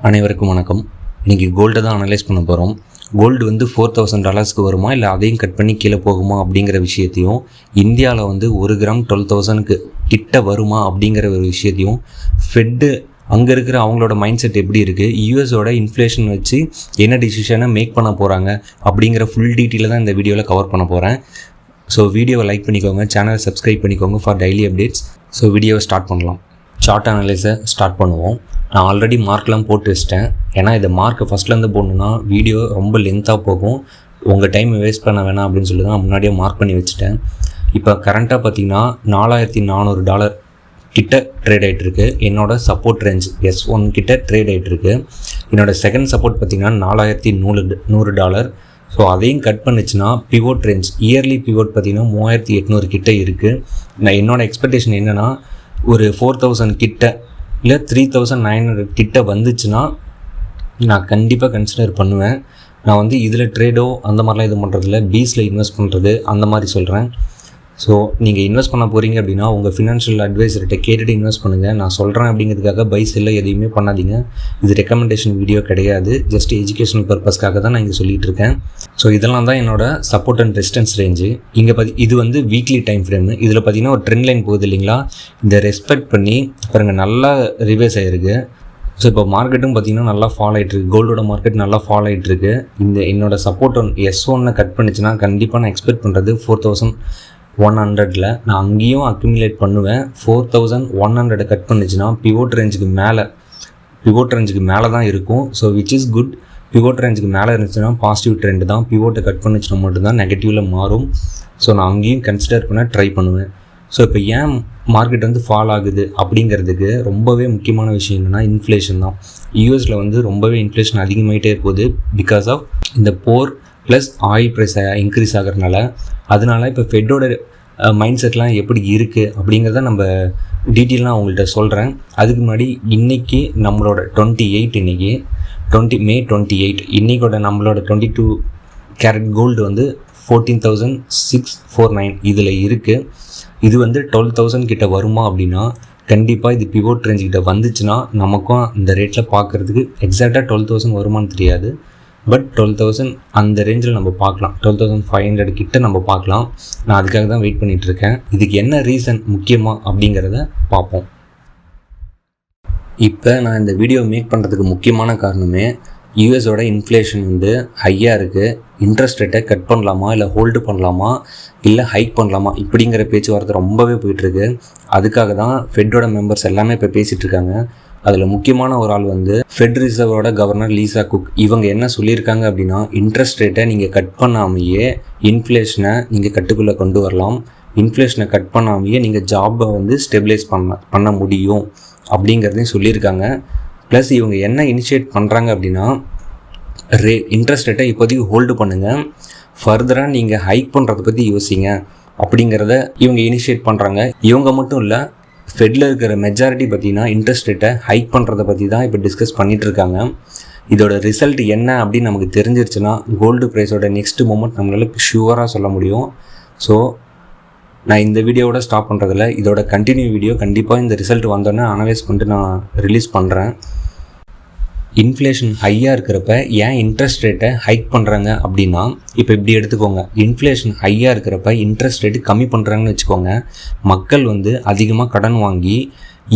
அனைவருக்கும் வணக்கம். இன்றைக்கி கோல்டை தான் அனலைஸ் பண்ண போகிறோம். கோல்டு வந்து $4,000 வருமா இல்லை அதையும் கட் பண்ணி கீழே போகுமா அப்படிங்கிற விஷயத்தையும், இந்தியாவில் வந்து 1 கிராம் 12,000 கிட்ட வருமா அப்படிங்கிற ஒரு விஷயத்தையும், ஃபெட்டு அங்கே இருக்கிற அவங்களோட மைண்ட் செட் எப்படி இருக்குது, யூஎஸோட இன்ஃப்ளேஷன் வச்சு என்ன டிசிஷனை மேக் பண்ண போகிறாங்க அப்படிங்கிற ஃபுல் டீட்டெயிலை தான் இந்த வீடியோவில் கவர் பண்ண போகிறேன். ஸோ வீடியோவை லைக் பண்ணிக்கோங்க, சேனலை சப்ஸ்கிரைப் பண்ணிக்கோங்க ஃபார் டெய்லி அப்டேட்ஸ். ஸோ வீடியோவை ஸ்டார்ட் பண்ணலாம். சார்ட் அனலைஸை ஸ்டார்ட் பண்ணுவோம். நான் ஆல்ரெடி மார்க்லாம் போட்டு வச்சிட்டேன். ஏன்னா இதை மார்க்கை ஃபஸ்ட்லேருந்து போடணுன்னா வீடியோ ரொம்ப லென்த்தாக போகும், உங்கள் டைம் வேஸ்ட் பண்ண வேணாம் அப்படின்னு சொல்லி தான் முன்னாடியே மார்க் பண்ணி வச்சுட்டேன். இப்போ கரண்ட்டாக பார்த்தீங்கன்னா $4,400 கிட்ட ட்ரேட் ஆகிட்டுருக்கு. என்னோட சப்போர்ட் ரேஞ்ச் S1 கிட்ட ட்ரேட் ஆகிட்டுருக்கு. என்னோடய செகண்ட் சப்போர்ட் பார்த்தீங்கன்னா $4,100. ஸோ அதையும் கட் பண்ணிச்சுன்னா பிவோட் ரேஞ்ச், இயர்லி பிவோட் பார்த்தீங்கன்னா 3,800 கிட்ட இருக்குது. நான் என்னோடய எக்ஸ்பெக்டேஷன் என்னென்னா ஒரு 4,000 கிட்ட இல்லை 3,900 கிட்ட வந்துச்சுன்னா நான் கண்டிப்பாக கன்சிடர் பண்ணுவேன். நான் வந்து இதில் ட்ரேடோ அந்த மாதிரிலாம் இது பண்ணுறதில்ல, பீஸில் இன்வெஸ்ட் பண்ணுறது அந்த மாதிரி சொல்கிறேன். ஸோ நீங்கள் இன்வெஸ்ட் பண்ண போகிறீங்க அப்படின்னா உங்கள் ஃபினான்ஷியல் அட்வைசர்கிட்ட கேட்டுட்டு இன்வெஸ்ட் பண்ணுங்கள். நான் சொல்கிறேன் அப்படிங்கிறதுக்காக பைஸ் இல்லை எதையுமே பண்ணாதீங்க. இது ரெக்கமெண்டேஷன் வீடியோ கிடையாது, ஜஸ்ட் எஜுகேஷனல் பர்பஸ்க்காக தான் நான் இங்கே சொல்லிகிட்டு இருக்கேன். ஸோ இதெல்லாம் தான் என்னோட சப்போர்ட் அண்ட் ரெசிஸ்டன்ஸ் ரேஞ்சு. இங்கே இது வந்து வீக்லி டைம் ஃப்ரேமு. இதில் பார்த்தீங்கன்னா ஒரு ட்ரெண்ட் லைன் போகுது இல்லைங்களா, இந்த ரெஸ்பெக்ட் பண்ணி பாருங்கள் நல்லா ரிவர்ஸ் ஆகிருக்கு. ஸோ இப்போ மார்க்கெட்டும் பார்த்திங்கன்னா நல்லா ஃபால் ஆகிட்டுருக்கு, கோல்டோட மார்க்கெட் நல்லா ஃபால் ஆகிட்டுருக்கு. இந்த என்னோட சப்போர்ட் S1 கட் பண்ணிச்சுன்னா கண்டிப்பாக நான் எக்ஸ்பெக்ட் பண்ணுறது 4,100. நான் அங்கேயும் அக்யூமுலேட் பண்ணுவேன். 4,100 கட் பண்ணிச்சுன்னா பிவோட் ரேஞ்சுக்கு மேலே தான் இருக்கும். So which is good. Pivot ரேஞ்சுக்கு மேலே இருந்துச்சுன்னா பாசிட்டிவ் ட்ரெண்ட் தான். பிவோட்டை கட் பண்ணிச்சுன்னா மட்டும்தான் நெகட்டிவில் மாறும். ஸோ நான் அங்கேயும் கன்சிடர் பண்ண ட்ரை பண்ணுவேன். ஸோ இப்போ ஏன் மார்க்கெட் வந்து ஃபால் ஆகுது அப்படிங்கிறதுக்கு ரொம்பவே முக்கியமான விஷயம் என்னென்னா இன்ஃப்ளேஷன் தான். யூஎஸில் வந்து ரொம்பவே இன்ஃப்ளேஷன் அதிகமாகிட்டே போகுது பிகாஸ் ஆஃப் இந்த போர் ப்ளஸ் ஆயில் ப்ரைஸ் இன்க்ரீஸ் ஆகிறதுனால. அதனால இப்போ ஃபெட்டோட மைண்ட் செட்லாம் எப்படி இருக்குது அப்படிங்கிறத நம்ம டீட்டெயிலாக அவங்கள்ட்ட சொல்கிறேன். அதுக்கு முன்னாடி இன்றைக்கி நம்மளோட 28 மே 28 இன்றைக்கோட நம்மளோட 22 கேரட் கோல்டு வந்து 14,649 இதில் இருக்குது. இது வந்து 12,000 கிட்ட வருமா அப்படின்னா கண்டிப்பாக இது பிவோட் ரேஞ்ச் கிட்ட வந்துச்சுன்னா நமக்கும் இந்த ரேட்டில் பார்க்குறதுக்கு எக்ஸாக்டாக 12,000 வருமானு தெரியாது, பட் 12,000 அந்த ரேஞ்சில் நம்ம பார்க்கலாம். 12,500 கிட்ட நம்ம பார்க்கலாம். நான் அதுக்காக தான் வெயிட் பண்ணிகிட்ருக்கேன். இதுக்கு என்ன ரீசன் முக்கியமாக அப்படிங்கிறத பார்ப்போம். இப்போ நான் இந்த வீடியோ மேக் பண்ணுறதுக்கு முக்கியமான காரணமே யூஎஸோட இன்ஃப்ளேஷன் வந்து ஹையாக இருக்குது. இன்ட்ரெஸ்ட் ரேட்டை கட் பண்ணலாமா இல்லை ஹோல்டு பண்ணலாமா இல்லை ஹைக் பண்ணலாமா இப்படிங்கிற பேச்சுவார்த்தை ரொம்பவே போயிட்டுருக்கு. அதுக்காக தான் ஃபெட்டோட மெம்பர்ஸ் எல்லாமே இப்போ பேசிகிட்டு இருக்காங்க. அதில் முக்கியமான ஒரு ஆள் வந்து ஃபெட் ரிசர்வோட கவர்னர் லீசா குக். இவங்க என்ன சொல்லியிருக்காங்க அப்படின்னா இன்ட்ரெஸ்ட் ரேட்டை நீங்கள் கட் பண்ணாமையே இன்ஃப்ளேஷனை நீங்கள் கட்டுக்குள்ளே கொண்டு வரலாம், இன்ஃப்ளேஷனை கட் பண்ணாமையே நீங்கள் ஜாபை வந்து ஸ்டெபிலைஸ் பண்ண முடியும் அப்படிங்கிறதையும் சொல்லியிருக்காங்க. ப்ளஸ் இவங்க என்ன இனிஷியேட் பண்ணுறாங்க அப்படின்னா இன்ட்ரெஸ்ட் ரேட்டை இப்போதைக்கு ஹோல்டு பண்ணுங்கள், ஃபர்தராக நீங்கள் ஹைக் பண்ணுறதை பற்றி யோசிங்க அப்படிங்கிறத இவங்க இனிஷியேட் பண்ணுறாங்க. இவங்க மட்டும் இல்லை, ஃபெட்டில் இருக்கிற மெஜாரிட்டி பார்த்திங்கன்னா இன்ட்ரெஸ்ட் ரேட்டை ஹைக் பண்ணுறதை பற்றி தான் இப்போ டிஸ்கஸ் பண்ணிகிட்ருக்காங்க. இதோட ரிசல்ட் என்ன அப்படின்னு நமக்கு தெரிஞ்சிருச்சுன்னா கோல்டு ப்ரைஸோட நெக்ஸ்ட் மூமெண்ட் நம்மளால் ஷுவராக சொல்ல முடியும். ஸோ நான் இந்த வீடியோவோட ஸ்டாப் பண்ணுறதில்ல, இதோட கண்டினியூ வீடியோ கண்டிப்பாக இந்த ரிசல்ட் வந்தோன்னே அனலைஸ் பண்ணிட்டு நான் ரிலீஸ் பண்ணுறேன். இன்ஃப்ளேஷன் ஹையாக இருக்கிறப்ப ஏன் இன்ட்ரெஸ்ட் ரேட்டை ஹைக் பண்ணுறாங்க அப்படின்னா, இப்போ இப்படி எடுத்துக்கோங்க, இன்ஃப்ளேஷன் ஹையாக இருக்கிறப்ப இன்ட்ரெஸ்ட் ரேட்டு கம்மி பண்ணுறாங்கன்னு வச்சுக்கோங்க. மக்கள் வந்து அதிகமாக கடன் வாங்கி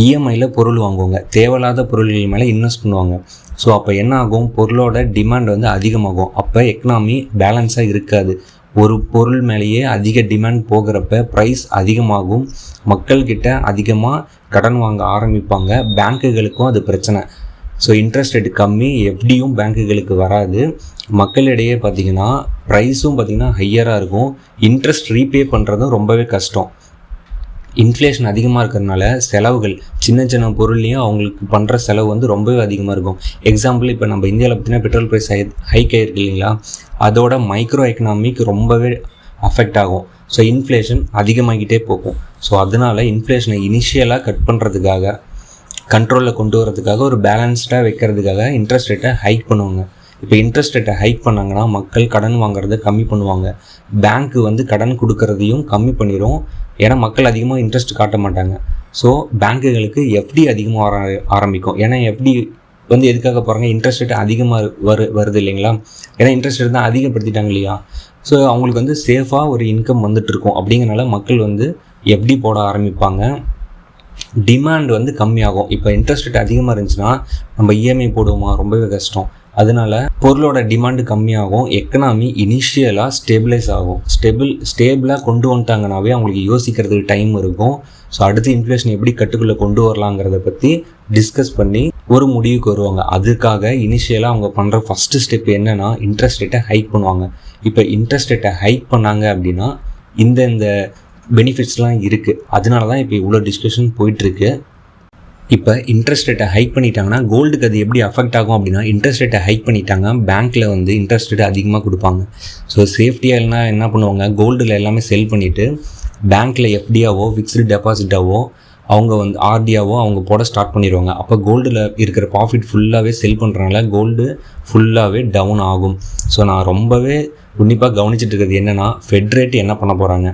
இஎம்ஐயில் பொருள் வாங்குவாங்க, தேவையில்லாத பொருள்கள் மேலே இன்வெஸ்ட் பண்ணுவாங்க. ஸோ அப்போ என்ன ஆகும், பொருளோட டிமாண்ட் வந்து அதிகமாகும். அப்போ எக்கனாமி பேலன்ஸாக இருக்காது. ஒரு பொருள் மேலேயே அதிக டிமாண்ட் போகிறப்ப ப்ரைஸ் அதிகமாகும், மக்கள்கிட்ட அதிகமாக கடன் வாங்க ஆரம்பிப்பாங்க, பேங்க்குகளுக்கும் அது பிரச்சனை. ஸோ இன்ட்ரெஸ்ட் ரேட்டு கம்மி, எஃப்டியும் பேங்க்குகளுக்கு வராது, மக்களிடையே பார்த்திங்கன்னா ப்ரைஸும் பார்த்திங்கன்னா ஹையராக இருக்கும், இன்ட்ரெஸ்ட் ரீபே பண்ணுறதும் ரொம்பவே கஷ்டம். இன்ஃப்ளேஷன் அதிகமாக இருக்கிறதுனால செலவுகள் சின்ன சின்ன பொருள்லையும் அவங்களுக்கு பண்ணுற செலவு வந்து ரொம்பவே அதிகமாக இருக்கும். எக்ஸாம்பிள் இப்போ நம்ம இந்தியாவில் பார்த்திங்கன்னா பெட்ரோல் ப்ரைஸ் ஹைக் ஆகிருக்கு இல்லைங்களா, அதோட மைக்ரோ எக்கனாமிக் ரொம்பவே அஃபெக்ட் ஆகும். ஸோ இன்ஃப்ளேஷன் அதிகமாகிட்டே போகும். ஸோ அதனால் இன்ஃப்ளேஷனை இனிஷியலாக கட் பண்ணுறதுக்காக, கண்ட்ரோலில் கொண்டு வரதுக்காக, ஒரு பேலன்ஸ்டாக வைக்கிறதுக்காக இன்ட்ரெஸ்ட் ரேட்டை ஹைக் பண்ணுவாங்க. இப்போ இன்ட்ரெஸ்ட் ரேட்டை ஹைக் பண்ணாங்கன்னா மக்கள் கடன் வாங்குறதை கம்மி பண்ணுவாங்க, பேங்க்கு வந்து கடன் கொடுக்கறதையும் கம்மி பண்ணிடும். ஏன்னா மக்கள் அதிகமாக இன்ட்ரெஸ்ட் காட்ட மாட்டாங்க. ஸோ பேங்க்குகளுக்கு எஃப்டி அதிகமாக வர ஆரம்பிக்கும். ஏன்னா எஃப்டி வந்து எதுக்காக போகிறாங்க, இன்ட்ரெஸ்ட் ரேட் அதிகமாக வருது இல்லைங்களா, ஏன்னா இன்ட்ரெஸ்ட் ரேட் தான் அதிகப்படுத்திட்டாங்க இல்லையா. ஸோ அவங்களுக்கு வந்து சேஃபாக ஒரு இன்கம் வந்துட்டுருக்கும். அப்படிங்கிறனால மக்கள் வந்து எஃப்டி போட ஆரம்பிப்பாங்க. டிமாண்ட் வந்து கம்மியாகும். இப்போ இன்ட்ரெஸ்ட் ரேட் அதிகமாக இருந்துச்சுன்னா நம்ம இஎம்ஐ போடுவோமா, ரொம்பவே கஷ்டம். அதனால பொருளோட டிமாண்டு கம்மியாகும், எக்கனாமி இனிஷியலாக ஸ்டேபிளைஸ் ஆகும். ஸ்டேபிளாக கொண்டு வந்துட்டாங்கனாவே அவங்களுக்கு யோசிக்கிறதுக்கு டைம் இருக்கும். ஸோ அடுத்து இன்ஃப்ளேஷன் எப்படி கட்டுக்குள்ளே கொண்டு வரலாங்கிறத பற்றி டிஸ்கஸ் பண்ணி ஒரு முடிவுக்கு வருவாங்க. அதுக்காக இனிஷியலாக அவங்க பண்ணுற ஃபஸ்ட்டு ஸ்டெப் என்னென்னா இன்ட்ரெஸ்ட் ரேட்டை ஹைக் பண்ணுவாங்க. இப்போ இன்ட்ரெஸ்ட் ரேட்டை ஹைக் பண்ணாங்க அப்படின்னா இந்த பெனிஃபிட்ஸ்லாம் இருக்குது. அதனால தான் இப்போ இவ்வளோ டிஸ்கஷன் போயிட்டுருக்கு. இப்போ இன்ட்ரெஸ்ட் ரேட்டை ஹைக் பண்ணிட்டாங்கன்னா கோல்டுக்கு அது எப்படி அஃபெக்ட் ஆகும் அப்படின்னா, இன்ட்ரெஸ்ட் ரேட்டை ஹைக் பண்ணிட்டாங்க, பேங்க்கில் வந்து இன்ட்ரெஸ்ட் ரேட் அதிகமாக கொடுப்பாங்க. ஸோ சேஃப்டியாக இல்லைனா என்ன பண்ணுவாங்க, கோல்டில் எல்லாமே செல் பண்ணிவிட்டு பேங்க்கில் எஃப்டியாவோ ஃபிக்ஸ்டு டெபாசிட்டாவோ அவங்க வந்து ஆர்டியாவோ அவங்க போட ஸ்டார்ட் பண்ணிடுவாங்க. அப்போ கோல்டில் இருக்கிற ப்ராஃபிட் ஃபுல்லாகவே செல் பண்ணுறதுனால கோல்டு ஃபுல்லாகவே டவுன் ஆகும். ஸோ நான் ரொம்பவே உன்னிப்பாக கவனிச்சிட்டு இருக்கிறது என்னென்னா, ஃபெட் ரேட் என்ன பண்ண போகிறாங்க.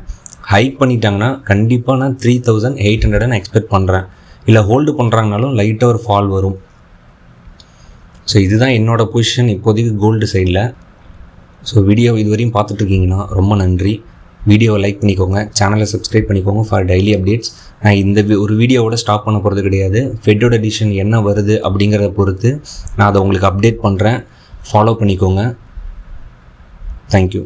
ஹைக் பண்ணிட்டாங்கன்னா கண்டிப்பாக நான் 3800 நான் எக்ஸ்பெக்ட் பண்ணுறேன். இல்லை ஹோல்டு பண்ணுறாங்கனாலும் லைட்டாக ஒரு ஃபால் வரும். ஸோ இதுதான் என்னோடய பொசிஷன் இப்போதைக்கு கோல்டு சைடில். ஸோ வீடியோ இதுவரையும் பார்த்துட்ருக்கீங்கன்னா ரொம்ப நன்றி. வீடியோவை லைக் பண்ணிக்கோங்க, சேனலை சப்ஸ்கிரைப் பண்ணிக்கோங்க ஃபார் டெய்லி அப்டேட்ஸ். நான் இந்த ஒரு வீடியோவோட ஸ்டாப் பண்ண போகிறது கிடையாது. ஃபெட்டோட டிசிஷன் என்ன வருது அப்படிங்கிறத பொறுத்து நான் அதை உங்களுக்கு அப்டேட் பண்ணுறேன். ஃபாலோ பண்ணிக்கோங்க. தேங்க்யூ.